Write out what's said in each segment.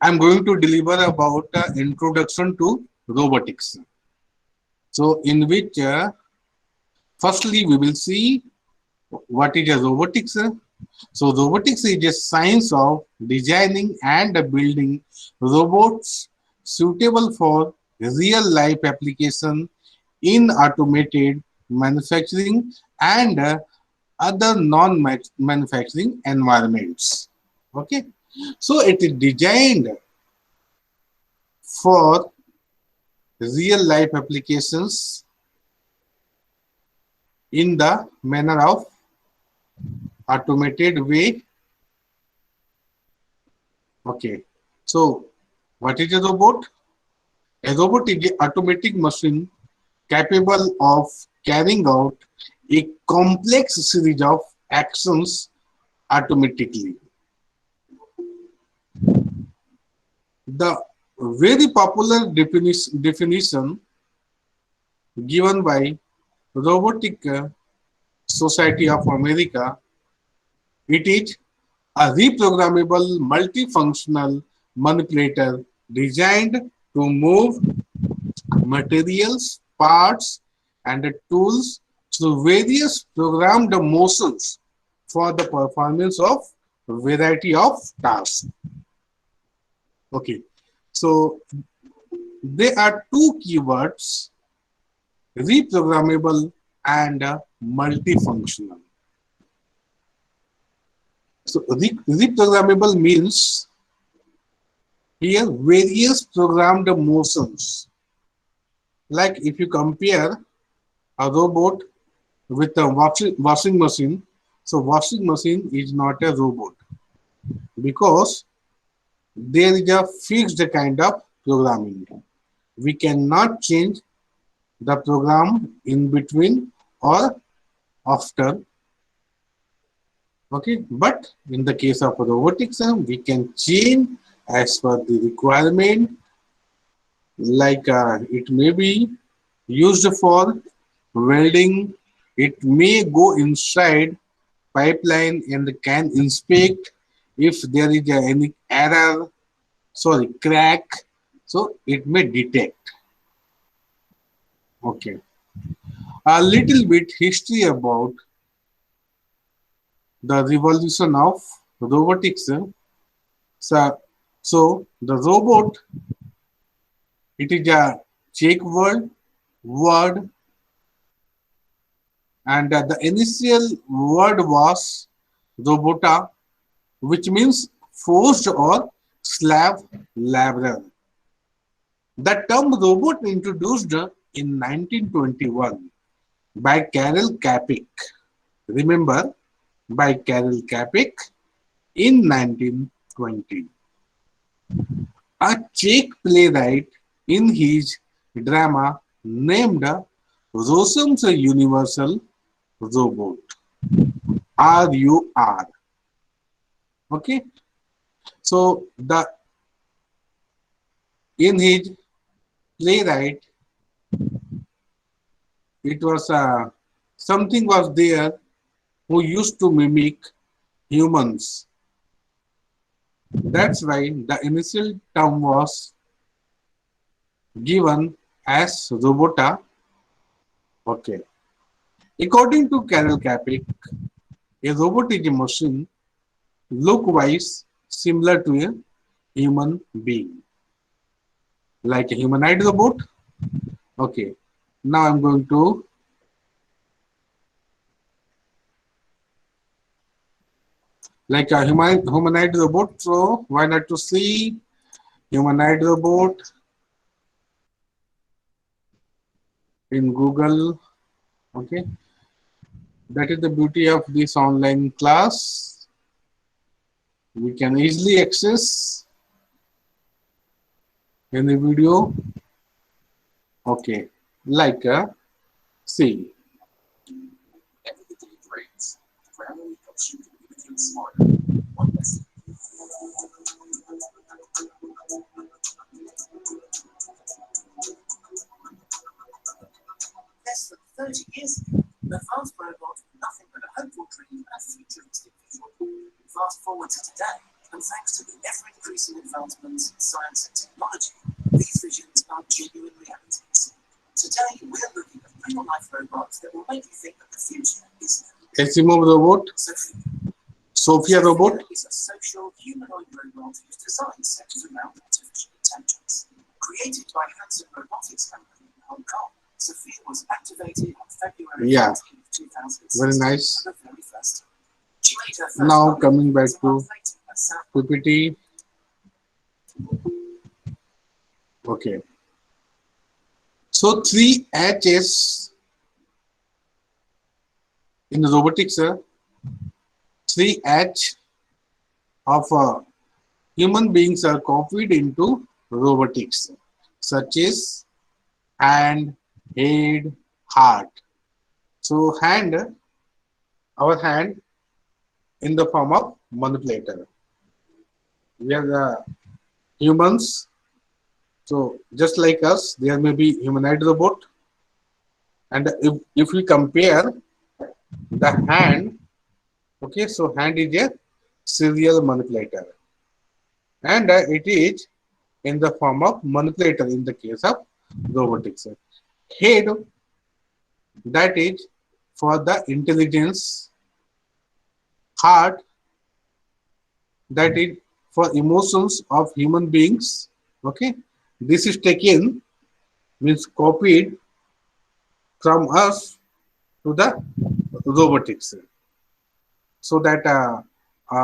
I'm going to deliver about introduction to robotics. So in which firstly we will see what is a robotics. So robotics is a science of designing and building robots suitable for real life application in automated manufacturing and other non-manufacturing environments. Okay, so it is designed for real life applications in the manner of automated way. Okay, so what is a robot? A robot is an automatic machine capable of carrying out a complex series of actions automatically. The very popular definition given by Robotic Society of America, it is a reprogrammable multifunctional manipulator designed to move materials, parts, and tools through various programmed motions for the performance of variety of tasks. Okay, so there are two keywords: reprogrammable and multifunctional. So reprogrammable means here various programmed motions. Like if you compare a robot with a washing machine, so washing machine is not a robot because there is a fixed kind of programming. We cannot change the program in between or after. Okay, but in the case of robotics, we can change as per the requirement. Like it may be used for welding, it may go inside pipeline and can inspect if there is any error, sorry, crack, so it may detect. Okay, a little bit history about the revolution of robotics. So, so the robot, it is a Czech word, and the initial word was robota, which means forced or slave laborer. The term robot introduced in 1921 by Karel Capek. Remember, by Karel Capek in 1920. A Czech playwright in his drama named Rossum's Universal Robot, RUR. Okay, so the in his playwright, it was something was there who used to mimic humans. That's why the initial term was given as robota. Okay. According to Karel Capek, a robot is a machine look-wise similar to a human being, like a humanoid robot. Okay. Now I'm going to like a humanoid robot. So why not to see humanoid robot in Google? Okay. That is the beauty of this online class. We can easily access any video. Okay, like see. Less than 30 years ago, the fast robot nothing but a hopeful dream and futuristic vision. Fast forward to today, and thanks to the ever-increasing advancement advancements in science and technology, these visions are genuine realities. Today, we're looking at real-life robots that will make you think that the future is now. Asimov robot, Sophia. Sophia robot. Sophia is a social humanoid robot whose design centers around artificial intelligence. Created by Hanson Robotics Company in Hong Kong, Sophia was activated on February 14, 2006 very nice. for the very first time. She made her first Now coming back to South PPT. Okay. So 3Hs in robotics, 3H of human beings are copied into robotics, such as hand, head, heart. So hand, our hand in the form of manipulator. We are the humans. So just like us, there may be humanoid robot. And if we compare the hand, okay, so hand is a serial manipulator. And it is in the form of manipulator in the case of robotics. Head, that is for the intelligence. Heart, that is for emotions of human beings. Okay, this is taken, means copied from us to the robotics, so that a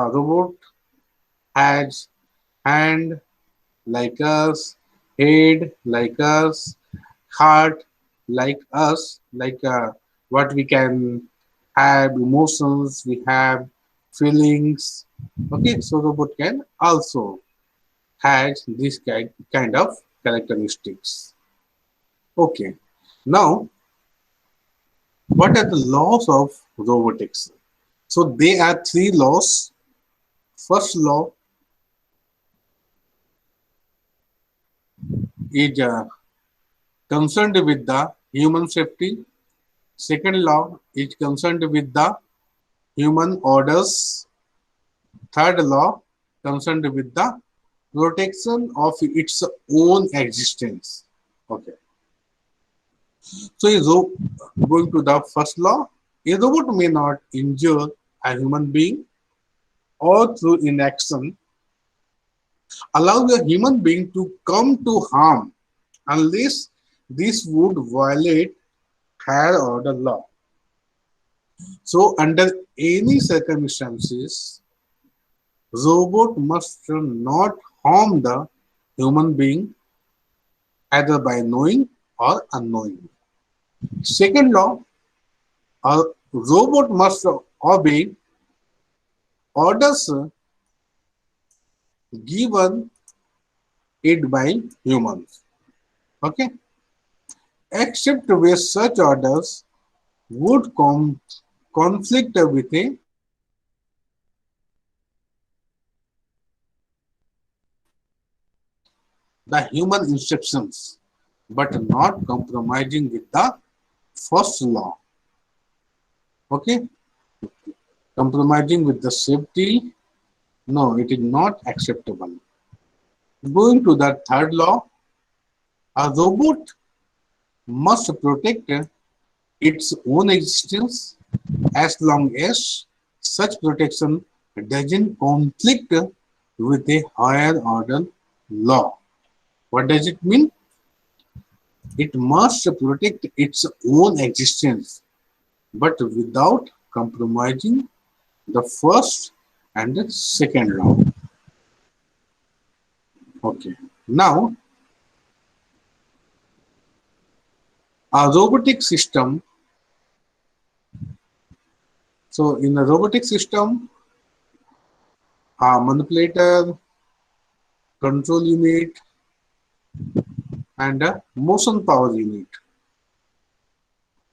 robot has hand like us, head like us, heart like us, like what we can have emotions, we have feelings. Okay, so robot can also has this kind of characteristics. Okay, now what are the laws of robotics? So there are three laws. First law is concerned with the human safety. Second law is concerned with the human orders. Third law concerned with the protection of its own existence. Okay. So going to the first law, a robot may not injure a human being or through inaction allow a human being to come to harm unless this would violate higher order law. So under any circumstances, robot must not harm the human being either by knowing or unknowing. Second law, a robot must obey orders given it by humans. Okay, except where such orders would conflict with the human instructions, but not compromising with the first law. Okay, compromising with the safety, no, it is not acceptable. Going to the third law, a robot must protect its own existence as long as such protection doesn't conflict with a higher order law. What does it mean? It must protect its own existence, but without compromising the first and the second law. Okay. Now, a robotic system. So, in a robotic system, a manipulator, control unit, and a motion power unit.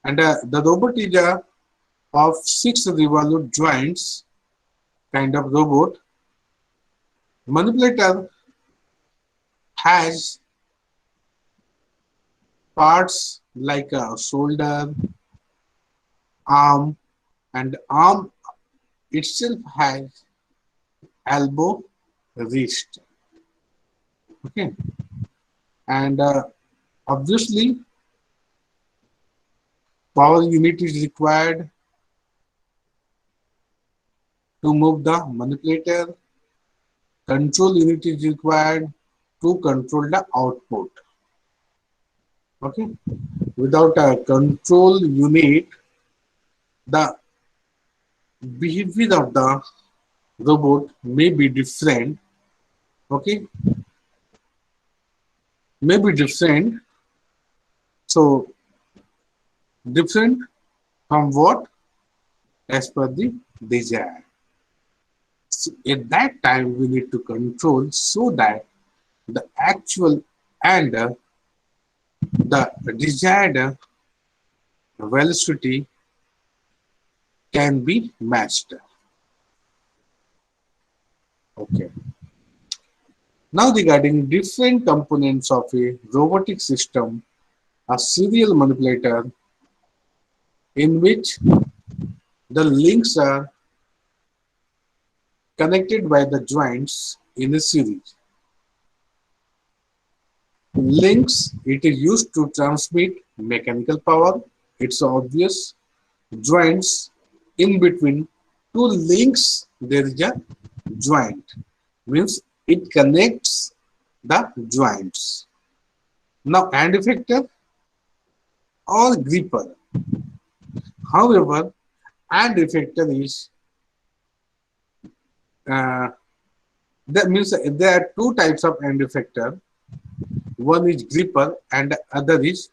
And the robot is of 6 revolute joints kind of robot. Manipulator has parts like a shoulder, arm, and arm itself has elbow, wrist. Okay, and obviously power unit is required to move the manipulator. Control unit is required to control the output. Okay, without a control unit, the behavior of the robot may be different. Okay, may be different. So different from what? As per the desire. So at that time, we need to control so that the actual and the desired velocity can be matched. Okay. Now regarding different components of a robotic system, a serial manipulator in which the links are connected by the joints in a series. Links, it is used to transmit mechanical power. It's obvious. Joints, in between two links there is a joint, means it connects the joints. Now hand effector or gripper. However, hand effector is uh, that means there are two types of hand effector. One is gripper and the other is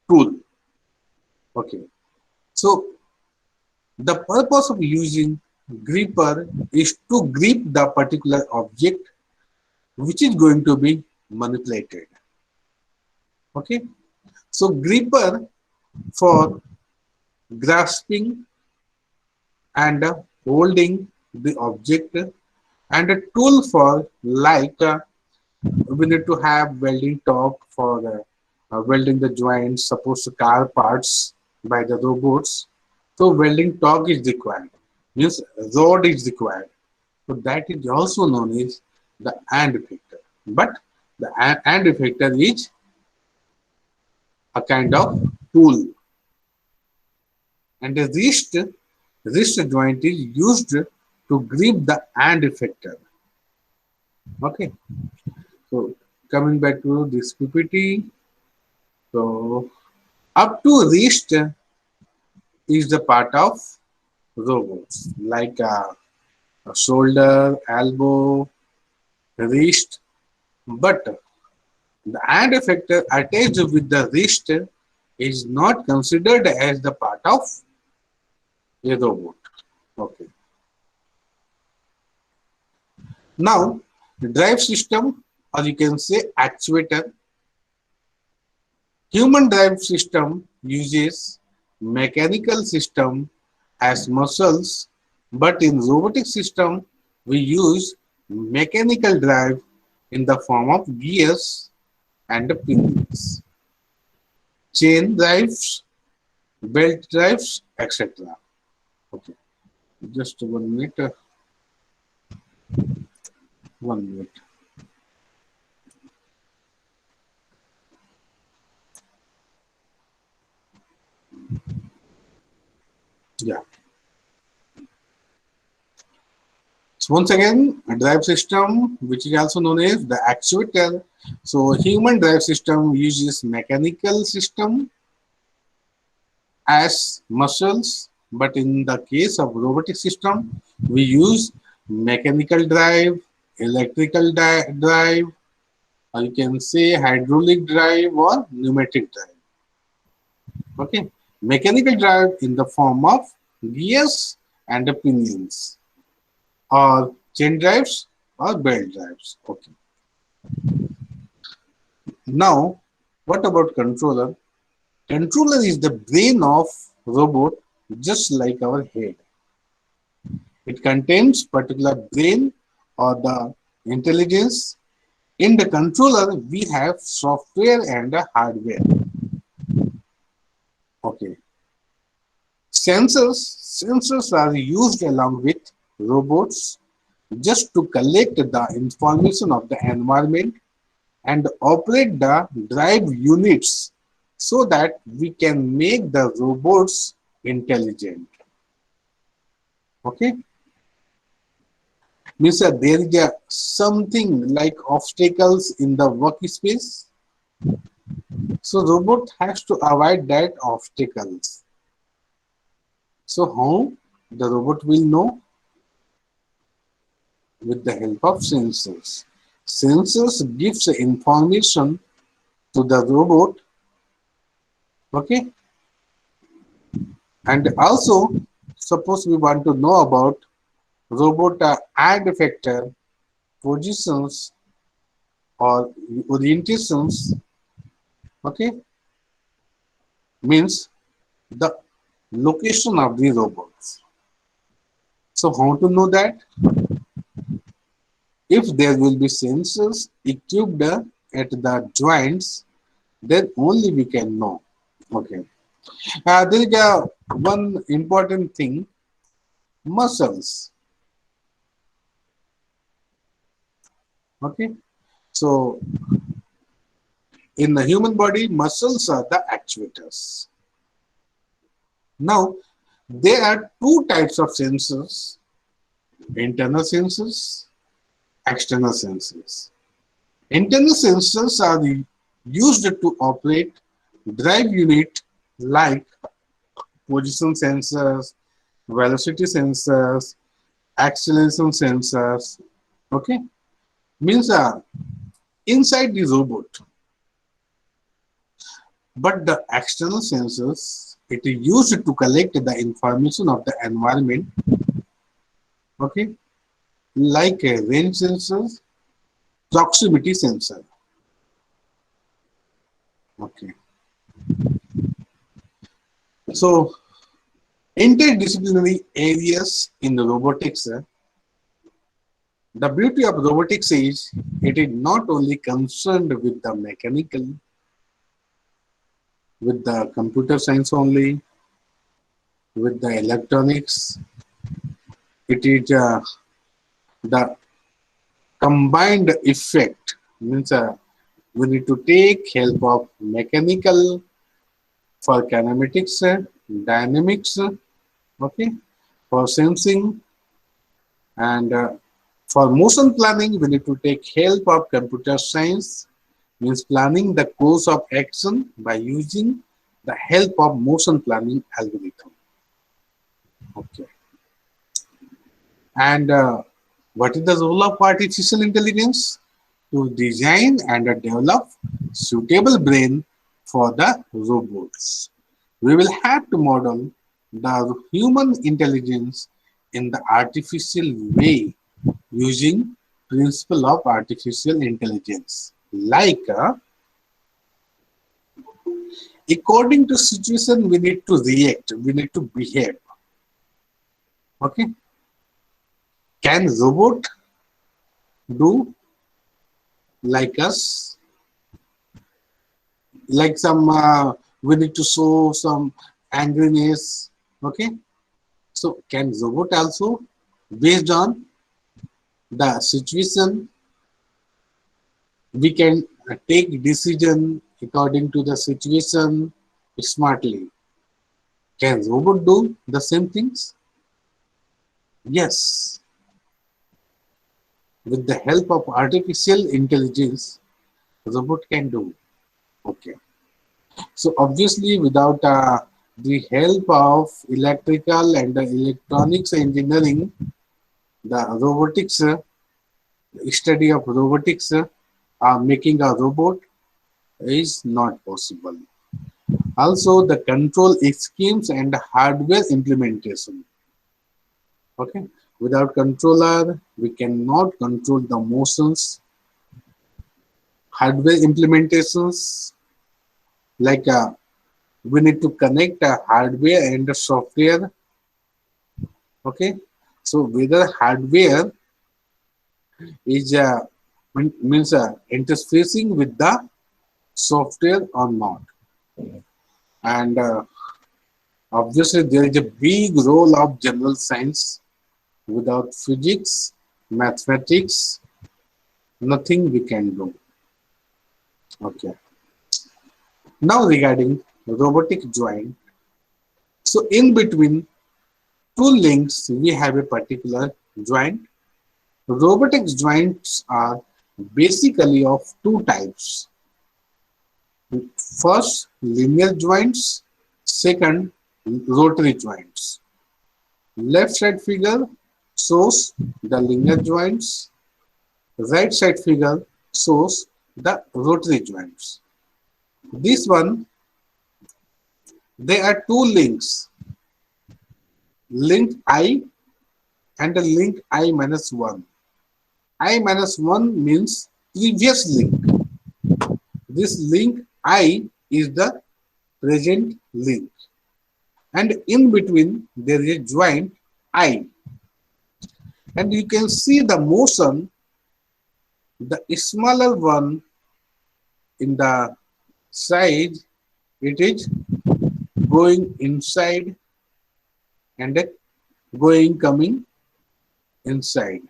tool. Okay, so the purpose of using gripper is to grip the particular object which is going to be manipulated. Okay, so gripper for grasping and holding the object, and a tool for like we need to have welding torque for welding the joints, suppose the car parts by the robots. So welding torque is required, means rod is required. So that is also known as the hand effector. But the hand effector is a kind of tool, and the wrist joint is used to grip the hand effector. Okay, so coming back to this PPT, so up to wrist is the part of robots like a shoulder, elbow, wrist, but the hand effector attached with the wrist is not considered as the part of a robot. Okay. Now, the drive system, or you can say actuator. Human drive system uses mechanical system as muscles, but in robotic system, we use mechanical drive in the form of gears and pinions, chain drives, belt drives, etc. Okay, just 1 minute. 1 minute. Yeah. So once again, a drive system, which is also known as the actuator. So human drive system uses mechanical system as muscles, but in the case of robotic system, we use mechanical drive, electrical drive, or you can say hydraulic drive or pneumatic drive. Okay, mechanical drive in the form of gears and the pinions, or chain drives or belt drives. Okay. Now, what about controller? Controller is the brain of robot, just like our head. It contains particular brain or the intelligence. In the controller, we have software and hardware. Okay. Sensors are used along with robots just to collect the information of the environment and operate the drive units so that we can make the robots intelligent. Okay, means that there is something like obstacles in the workspace, so robot has to avoid that obstacles. So how the robot will know? With the help of sensors. Sensors gives information to the robot. Okay, and also suppose we want to know about robot add factor, positions or orientations. Okay, means the location of the robots. So how to know that? If there will be sensors equipped at the joints, then only we can know. Okay. There is one important thing: muscles. Okay. So in the human body, muscles are the actuators. Now there are two types of sensors: internal sensors, external sensors. Internal sensors are used to operate drive unit like position sensors, velocity sensors, acceleration sensors. Okay, means inside the robot. But the external sensors, it is used to collect the information of the environment. Okay, like a range sensors, proximity sensor. Okay, so interdisciplinary areas in the robotics. The beauty of robotics is it is not only concerned with the mechanical, with the computer science only, with the electronics. It is the combined effect, means we need to take help of mechanical for kinematics, dynamics, okay, for sensing, and for motion planning we need to take help of computer science, means planning the course of action by using the help of motion planning algorithm. Okay, and what is the role of artificial intelligence? To design and develop suitable brain for the robots. We will have to model the human intelligence in the artificial way using principle of artificial intelligence. Like according to situation, we need to react, we need to behave. Okay, can robot do like us? Like some we need to show some angriness. Okay, so can robot also, based on the situation, we can take decision according to the situation smartly? Can robot do the same things? Yes, with the help of artificial intelligence, robot can do. Okay, so obviously without the help of electrical and electronics engineering, the robotics, study of robotics, making a robot is not possible. Also, the control schemes and hardware implementation. Okay, without controller, we cannot control the motions. Hardware implementations, like we need to connect a hardware and the software. Okay, so whether hardware is means interfacing with the software or not, and obviously there is a big role of general science. Without physics, mathematics, nothing we can do. Okay. Now regarding robotic joint. So in between two links, we have a particular joint. Robotic joints are basically of two types. First, linear joints. Second, rotary joints. Left side figure shows the linear joints. Right side figure shows the rotary joints. This one, there are two links, link I and the link I minus 1. I minus 1 means previous link. This link I is the present link. And in between there is a joint I. And you can see the motion, the smaller one in the side, it is going inside and going coming inside.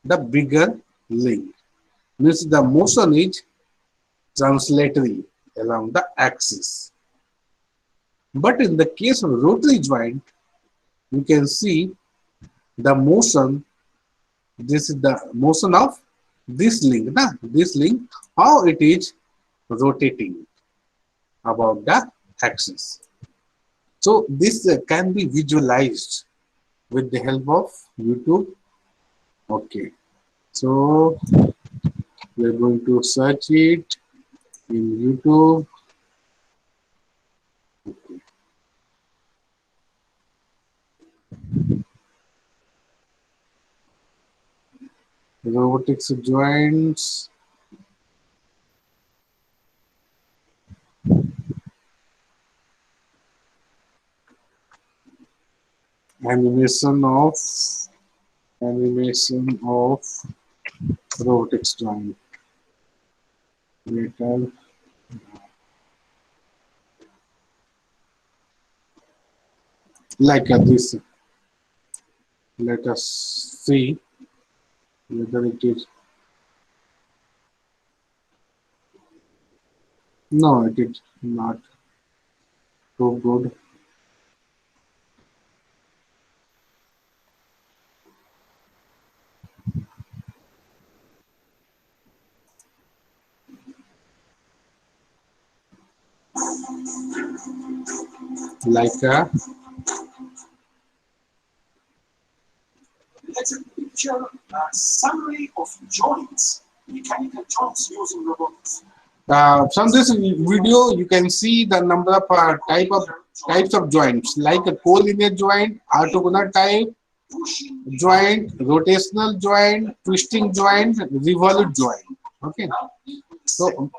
The bigger link means the motion is translatory along the axis. But in the case of rotary joint, you can see the motion. This is the motion of this link. This link, how it is rotating about the axis. So this can be visualized with the help of YouTube. Okay, so we're going to search it in YouTube. Okay. Robotics joints. Animation of robotics joint. Later. Like this. Let us see whether it is. No, it is not too good. Like a Let's picture a summary of joints, mechanical joints using robotics. from this video, you can see the number of types of joints, like a collinear joint, orthogonal type joint, rotational joint, twisting joint, revolute joint. Okay, so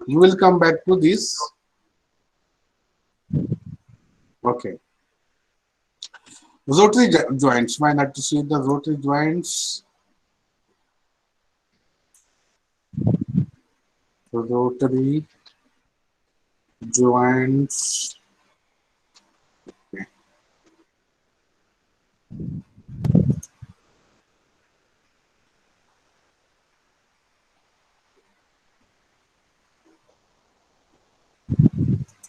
we will come back to this. Okay, rotary joints. Why not to see the rotary joints? Rotary joints. Okay.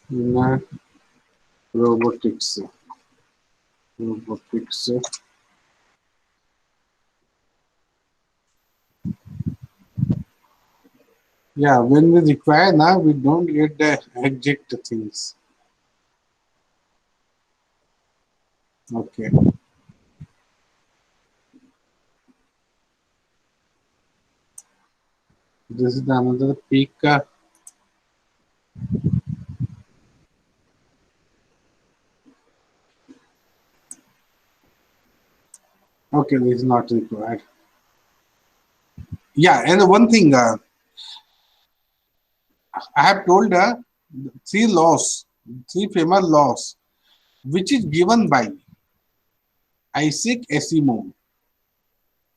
In robotics. Yeah, when we require now, we don't get the exact things. Okay. This is another peak. Okay, this is not required. Yeah, and one thing I have told three famous laws, which is given by Isaac Asimov.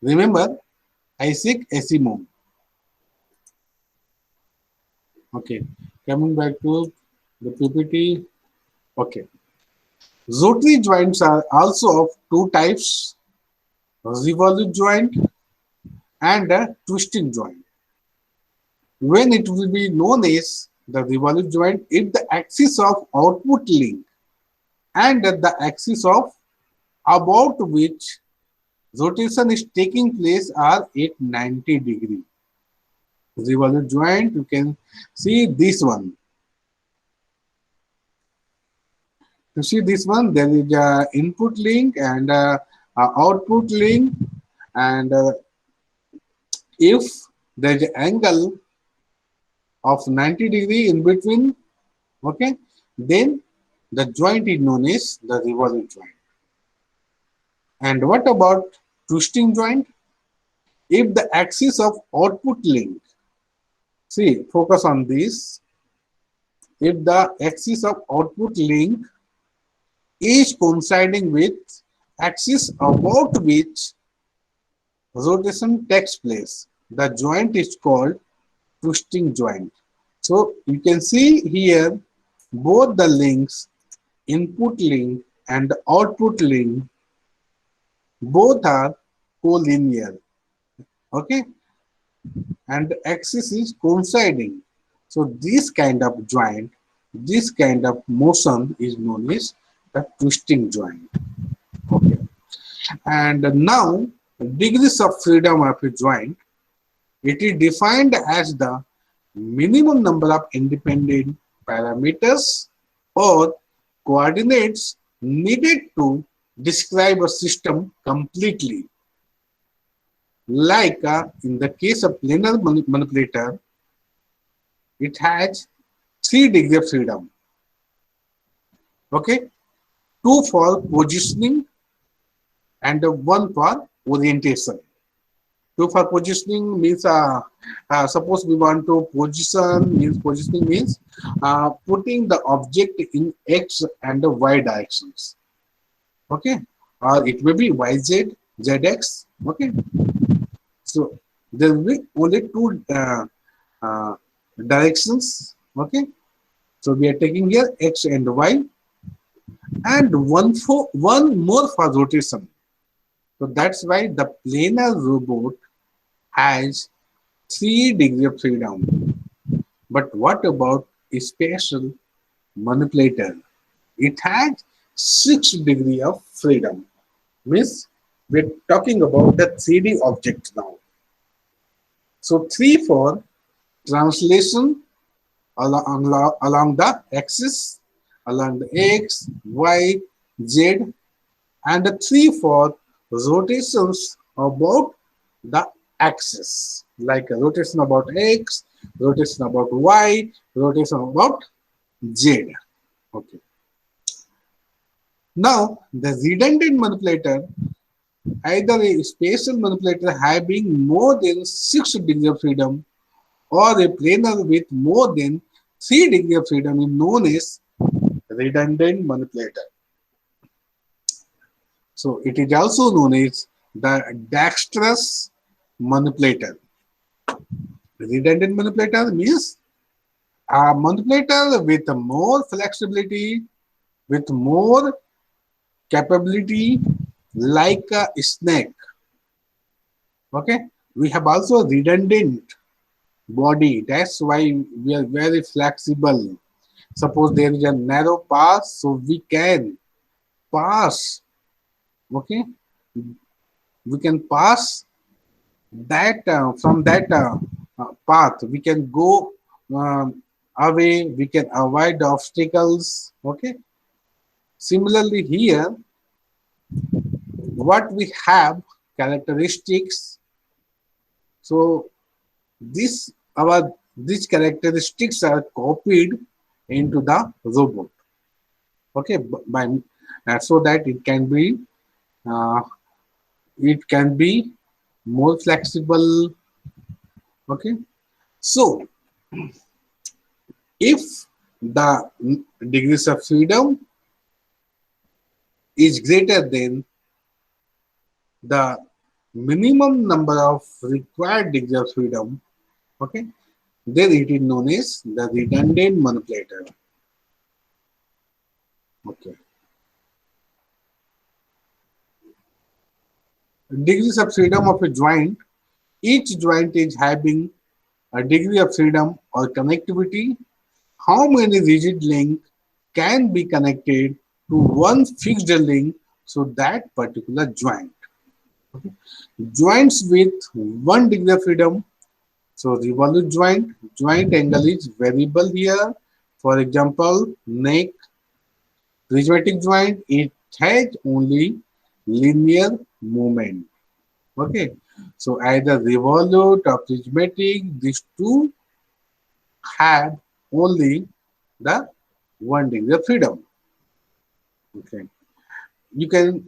Remember Isaac Asimov. Okay, coming back to the PPT. Okay, rotary joints are also of two types: revolute joint and a twisting joint. when it will be known as the revolute joint if the axis of output link and the axis of about which rotation is taking place are at 90 degree. Revolute joint, you can see this one. You see this one, there is a input link and a output link, and if there is an angle of 90 degree in between, okay, then the joint is known as the revolute joint. And what about twisting joint? If the axis of output link, see, focus on this, if the axis of output link is coinciding with axis about which rotation takes place, the joint is called twisting joint. So you can see here both the links, input link and the output link, both are collinear, okay, and the axis is coinciding. So this kind of joint, this kind of motion is known as the twisting joint. Okay, and now degrees of freedom of a joint, it is defined as the minimum number of independent parameters or coordinates needed to describe a system completely. Like in the case of planar manipulator, it has 3 degrees of freedom. Okay, 2 for positioning and 1 for orientation. 2 for positioning means suppose we want to positioning means putting the object in x and y directions. Okay, or it may be yz, zx. Okay, so there will be only 2 directions. Okay, so we are taking here x and y, and one more for rotation. So that's why the planar robot has 3 degrees of freedom. But what about a special manipulator? It has 6 degrees of freedom. Means we're talking about the 3D object now. So 3 for translation along the axis, along the x, y, z, and the 3 for rotations about the axis, like a rotation about x, rotation about y, rotation about z. Okay. Now the redundant manipulator, either a spatial manipulator having more than 6 degrees of freedom or a planar with more than 3 degrees of freedom, is known as redundant manipulator. So it is also known as the dexterous manipulator. Redundant manipulator means a manipulator with more flexibility, with more capability, like a snake. Okay, we have also redundant body. That's why we are very flexible. Suppose there is a narrow path, so we can pass. Okay, we can pass that from that path. We can go away. We can avoid obstacles. Okay. Similarly, here what we have characteristics. So these characteristics are copied into the robot. Okay, by so that uh, it can be more flexible. Okay, so if the degrees of freedom is greater than the minimum number of required degrees of freedom, okay, then it is known as the redundant manipulator. Okay. Degrees of freedom of a joint, each joint is having a degree of freedom or connectivity. How many rigid links can be connected to one fixed link so that particular joint. Joints with 1 degree of freedom. So revolute joint angle is variable here. For example, neck, prismatic joint, it has only linear movement. Okay, so either revolute or prismatic, these two have only the 1 degree of freedom. Okay, you can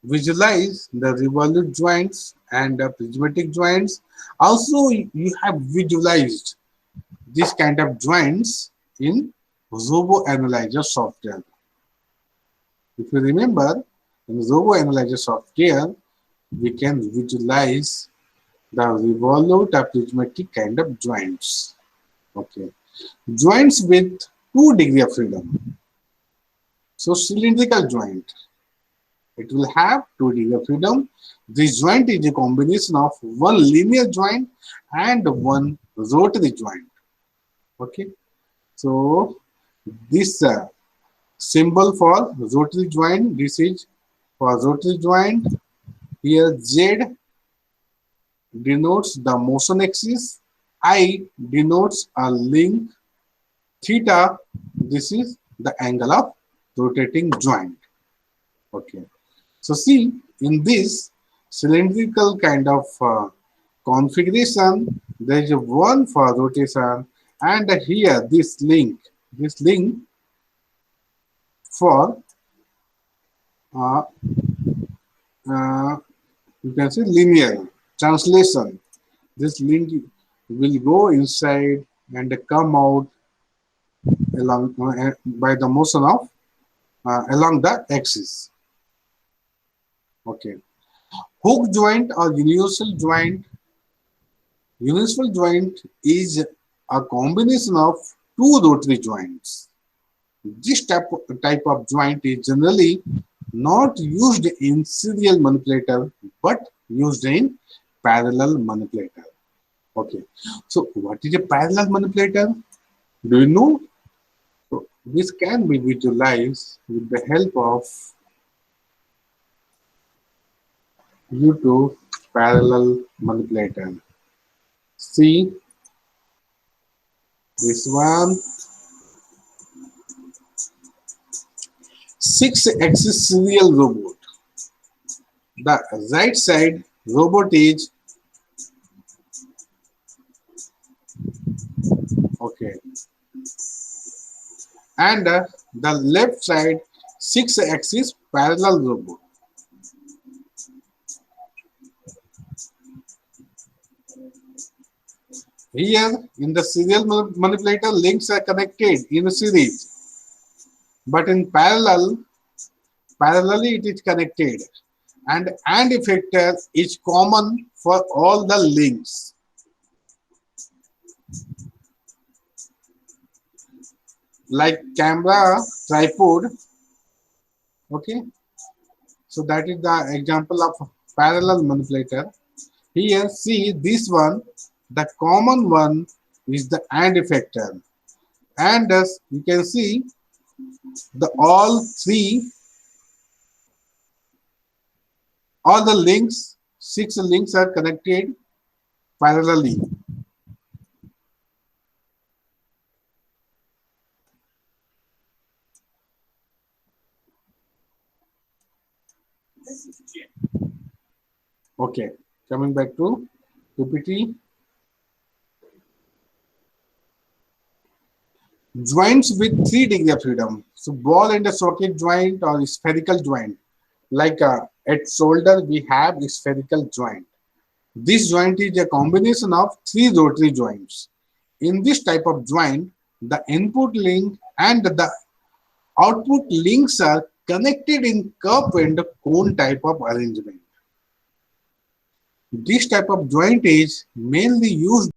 visualize the revolute joints and the prismatic joints. Also, you have visualized this kind of joints in Robo Analyzer software. If you remember, in Robo Analyzer software, we can visualize the revolute or prismatic kind of joints. Okay, joints with 2 degree of freedom. So cylindrical joint, it will have 2 degree of freedom. This joint is a combination of one linear joint and one rotary joint. Okay, so this symbol for rotary joint, this is for rotary joint. Here Z denotes the motion axis, I denotes a link, theta, this is the angle of rotating joint. Okay, so see, in this cylindrical kind of configuration, there is one for rotation, and here this link for uh, uh, you can say linear translation. This link will go inside and come out along by the motion of along the axis. Okay, hook joint or universal joint. Universal joint is a combination of two rotary joints. This type of joint is generally not used in serial manipulator but used in parallel manipulator. Okay, so what is a parallel manipulator? Do you know? So this can be visualized with the help of YouTube parallel manipulator. See this one, 6-axis serial robot. The right side robot is okay, and the left side 6-axis parallel robot. Here in the serial manipulator, links are connected in a series, but in parallelly it is connected, and effector is common for all the links. Like camera tripod. Okay, so that is the example of parallel manipulator. Here, see this one, the common one is the AND effector, and as you can see, the all the links, 6 links are connected parallelly. Okay, coming back to PPT. Joints with 3 degree of freedom. So ball and a socket joint or spherical joint. Like at shoulder we have a spherical joint. This joint is a combination of 3 rotary joints. In this type of joint, the input link and the output links are connected in cup and cone type of arrangement. This type of joint is mainly used